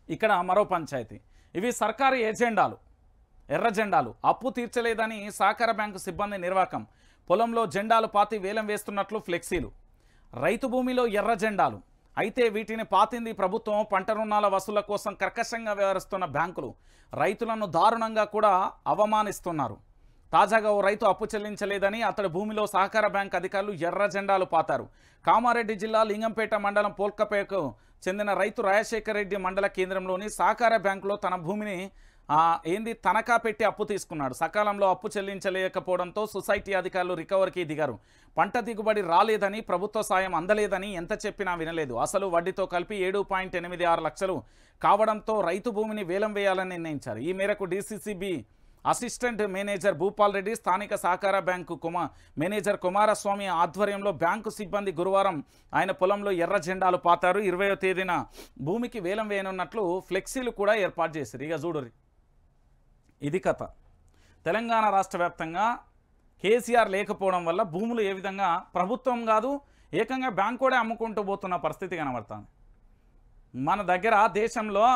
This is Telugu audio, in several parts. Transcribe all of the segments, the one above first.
ఇక్కడ మరో పంచాయతీ. ఇవి సర్కారు ఎజెండాలు, ఎర్ర జెండాలు. అప్పు తీర్చలేదని సహకార బ్యాంకు సిబ్బంది నిర్వాకం. పొలంలో జెండాలు పాతి వేలం వేస్తున్నట్లు ఫ్లెక్సీలు. రైతు భూమిలో ఎర్ర జెండాలు. అయితే వీటిని పాతింది ప్రభుత్వం. పంట రుణాల వసూళ్ల కోసం కర్కశంగా వ్యవహరిస్తున్న బ్యాంకులు రైతులను దారుణంగా కూడా అవమానిస్తున్నారు. తాజాగా ఓ రైతు అప్పు చెల్లించలేదని అతడి భూమిలో సహకార బ్యాంక్ అధికారులు ఎర్ర జెండాలు పాతారు. కామారెడ్డి జిల్లా లింగంపేట మండలం పోల్కపేటకు చెందిన రైతు రాజశేఖర్ రెడ్డి మండల కేంద్రంలోని సహకార బ్యాంకులో తన భూమిని తనఖా పెట్టి అప్పు తీసుకున్నాడు. సకాలంలో అప్పు చెల్లించలేకపోవడంతో సొసైటీ అధికారులు రికవరీకి దిగారు. పంట దిగుబడి రాలేదని, ప్రభుత్వ సాయం అందలేదని ఎంత చెప్పినా వినలేదు. అసలు వడ్డీతో కలిపి 7.86 లక్షలు కావడంతో రైతు భూమిని వేలం వేయాలని నిర్ణయించారు. ఈ మేరకు DCCB assistant manager Bhupal Reddy, స్థానిక సహకార బ్యాంకు మేనేజర్ కుమారస్వామి ఆధ్వర్యంలో బ్యాంకు సిబ్బంది గురువారం ఆయన పొలంలో ఎర్ర జెండాలు పాతారు. 20వ తేదీన భూమికి వేలం వేయనున్నట్లు ఫ్లెక్సీలు కూడా ఏర్పాటు చేశారు. ఇక చూడరు, ఇది కథ. తెలంగాణ రాష్ట్ర వ్యాప్తంగా కేసీఆర్ లేకపోవడం వల్ల భూములు ఏ విధంగా ప్రభుత్వం కాదు ఏకంగా బ్యాంకు కూడా అమ్ముకుంటూ పోతున్న పరిస్థితి కనబడుతుంది. మన దగ్గర దేశంలో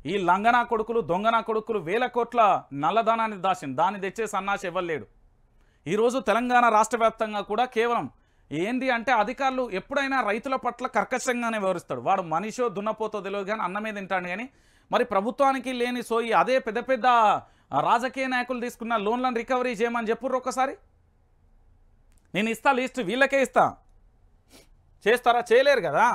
ఈ లంగనా కొడుకులు, దొంగనా కొడుకులు వేల కోట్ల నల్లధనాన్ని దాన్ని తెచ్చే సన్నాసి ఇవ్వలేడు. ఈరోజు తెలంగాణ రాష్ట్ర వ్యాప్తంగా కూడా కేవలం ఏంది అంటే అధికారులు ఎప్పుడైనా రైతుల పట్ల కర్కశంగానే వ్యవహరిస్తాడు. వాడు మనిషో దున్నపోతో తెలియదు కానీ అన్నమే తింటాడు. కానీ మరి ప్రభుత్వానికి లేని సోయి అదే పెద్ద పెద్ద రాజకీయ నాయకులు తీసుకున్న లోన్లను రికవరీ చేయమని చెప్పుర్రు ఒకసారి. నేను ఇస్తా లిస్ట్, వీళ్ళకే ఇస్తా. చేస్తారా? చేయలేరు కదా.